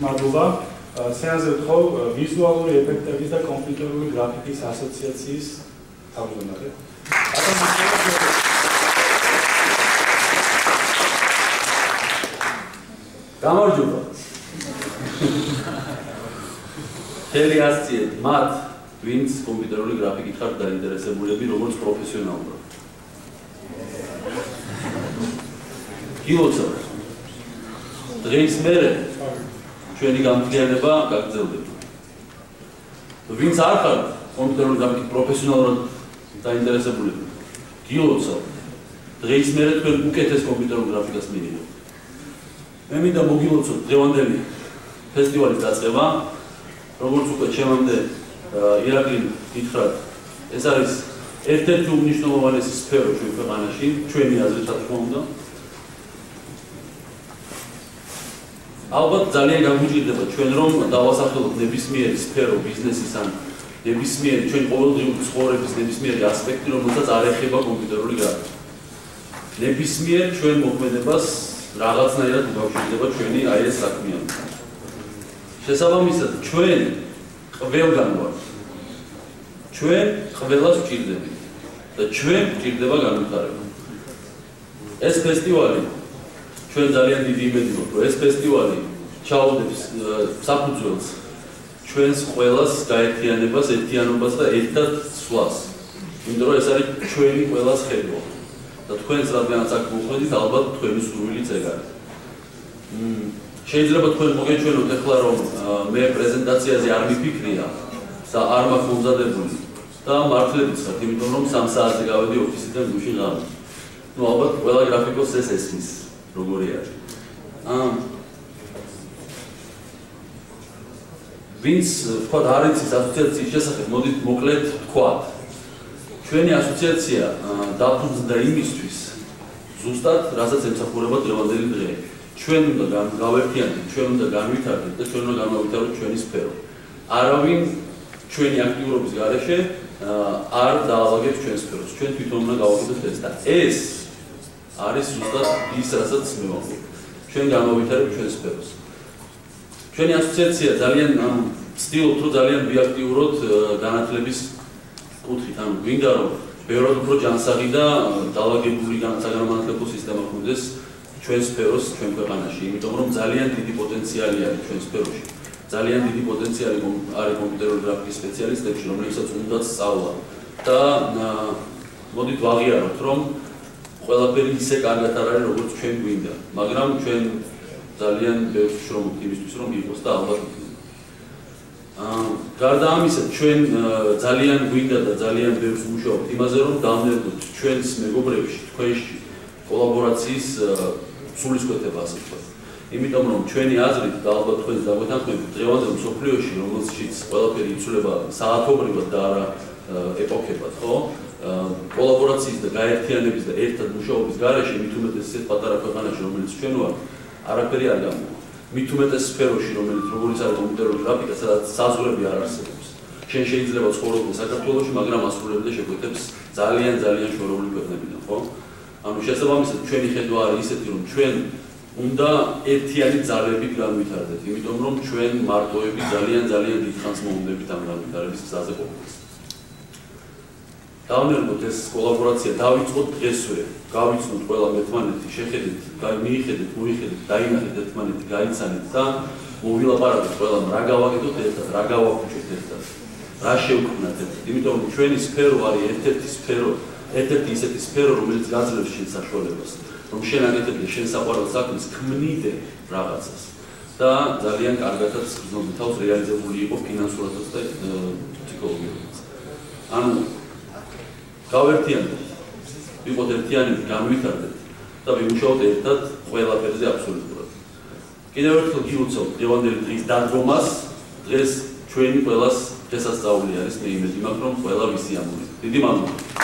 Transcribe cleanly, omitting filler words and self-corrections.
მადლობა. სეანსზე ვთხოვ ვიზუალური ეფექტების და კომპიუტერული გრაფიკის ასოციაციის თავმჯდომარე. გამარჯობა. ხელი ასწიეთ მათ, ვინც კომპიუტერული გრაფიკით ხართ დაინტერესებულები, როგორც პროფესიონალურად. გილოცავთ. დღის მერე ჩვენი გამძლეობა გაგრძელდება. ვინც არ ხართ კომპიუტერული გრაფიკით პროფესიონალურად დაინტერესებულები, გილოცავთ. დღის მერე თქვენ უკეთეს კომპიუტერულ გრაფიკას მიიღებთ. მე მინდა მოგილოცოთ დღევანდელი ფესტივალის დაწყება. როგორც უკვე ჩემამდე ირაკლი გითხრათ, ეს არის ერთ-ერთი უმნიშვნელოვანესი სფერო ჩვენ ქვეყანაში, ჩვენი აზრით რა თქმა უნდა. ალბათ ძალიან გამოგვიჭირდება ჩვენ რომ დავასახელოთ ნებისმიერი სფერო ბიზნესის ან ნებისმიერი ჩვენი ყოველდღიური ცხოვრების ნებისმიერი ასპექტი, რომელსაც არ ეხება კომპიუტერული გრაფიკა. ნებისმიერ ჩვენ მოქმედებას რაღაცნაირად უკავშირდება ჩვენი აი ეს საქმიანობა. შესაბამისად, ჩვენ ყველგან ვართ. ჩვენ ყველას ვჭირდებით და ჩვენ ვჭირდება განვითარება. ეს ფესტივალი ჩვენ ძალიან დიდი იმედი გვაქვს, რომ ეს ფესტივალი ჩაუდებს საფუძველს ჩვენს ყველას გაერთიანებას, ერთიანობას და ერთად სვლას. იმიტომ რომ ეს არის ჩვენი ყველას ხედვა. და თქვენს რადგანაც აქ მოხვედით, ალბათ თქვენი სურვილიც ეგ არის. შეიძლება თქვენ მოგეჩვენოთ ახლა რომ მე პრეზენტაციაზე არ მიფიქრია და არ მაქვს მომზადებული და მართლებით ხართ, იმიტომ რომ 3 საათზე გავედი ოფისიდან გუშინ ღამე. ნუ ალბათ ყველა გრაფიკოსს ეს ესმის, როგორი არის. ვინც ვთქვათ არ იცის ასოციაციის შესახებ, მოდით მოკლედ ვთქვათ. ჩვენი ასოციაცია დაფუძნდა იმისთვის, ზუსტად, რასაც ემსახურება დღევანდელი დღე. ჩვენ უნდა გავერთიანდეთ, ჩვენ უნდა განვითარდეთ და ჩვენ უნდა განავითაროთ ჩვენი სფერო. არავინ ჩვენი აქტიურობის გარეშე არ დაალაგებს ჩვენს სფეროს. ჩვენ თვითონ უნდა გავაკეთოთ ეს და ეს არის ზუსტად ის, რასაც მე ვამბობ. ჩვენ განავითარებთ ჩვენს სფეროს. ჩვენი ასოციაცია ძალიან ვცდილობთ, რომ ძალიან ვიაქტიუროთ განათლების კუთხით, ანუ გვინდა რომ ბევრად უფრო ჯანსაღი და დაალაგებული საგანმანათლებლო სისტემა ჰქონდეს ჩვენ სფეროს ჩვენ ქვეყანაში, იმიტომ რომ ძალიან დიდი პოტენციალი არის ჩვენ სფეროში. ძალიან დიდი პოტენციალი არის კომპიუტერული გრაფიკის სპეციალისტებში, რომლებსაც უნდათ სწავლა. და მოდით ვაღიაროთ, რომ ყველაფერი ისე კარგად არ არის, როგორც ჩვენ გვინდა, მაგრამ ჩვენ ძალიან ბევრს ვშრომობთ იმისთვის, რომ იყოს და ალბათ გარდა ამისა, ჩვენ ძალიან გვინდა და ძალიან ბევრს ვმუშაობთ იმაზე, რომ დავნერგოთ ჩვენს მეგობრებში, თქვენში კოლაბორაციის სულისკვეთება, ასე ვთქვათ. იმიტომ რომ ჩვენი აზრით და ალბათ თქვენს დაგვეთანხმებით, დღევანდელ მსოფლიოში, რომელშიც ყველაფერი იცვლება საათობრივად და არა ეპოქებად, ხო? კოლაბორაციის და გაერთიანების და ერთად მუშაობის გარეშე, მით უმეტეს ისეთ პატარა ქვეყანაში, რომელიც ჩვენ ვართ, არაფერი არ გამოვა. მით უმეტეს სფეროში, როგორც არის კომპიუტერული გრაფიკა, სადაც საზღვრები არ არსებობს. შენ შეიძლება ცხოვრობ საქართველოში, მაგრამ ასრულებდა შეკვეთებს ძალიან შორეული ქვეყნებიდან, ხო? ანუ შესაბამისად, ჩვენი ხედვა არის ისეთი, რომ ჩვენ უნდა ერთიანი ძალებით განვითარდეთ, იმიტომ რომ ჩვენ მარტოები ძალიან დიდ ხანს მოუნდებით ამ განვითარების გზაზე ყოფნას. დავნერგოთ ეს კოლაბორაცია, დავიწყოთ დღესვე, გავიცნოთ ყველა ერთმანეთი, შეხედეთ, მიიხედეთ, მოიხედეთ, დაინახეთ ერთმანეთი, გაიცანეთ და მოვილაპარაკოთ ყველამ, რა გავაკეთოთ ერთად, რა გავაკეთოთ ერთად, რა შევქმნათ ერთად. იმიტომ რომ ჩვენი სფერო არის ერთ-ერთი ისეთი სფერო, რომელიც გაძლევს შენ საშუალებას, რომ შენ აკეთებდე შენ საყვარელ საქმეს, ქმნიდე რაღაცას და ძალიან კარგადაც გრძნობდი თავს რეალიზებული იყო ფინანსურადაც და ფსიქოლოგიურად. ანუ გავერთიანდეთ, ვიყოთ ერთიანები, განვითარდეთ და ვიმუშაოთ ერთად ყველაფერზე აბსოლუტურად. კიდევ ერთხელ გილოცავთ დღევანდელი დღის დადგომას, დღეს ჩვენი ყველას დღესასწაული არის, მე იმედი მაქვს, რომ ყველა ვისიამოვნებთ. დიდი მადლობა.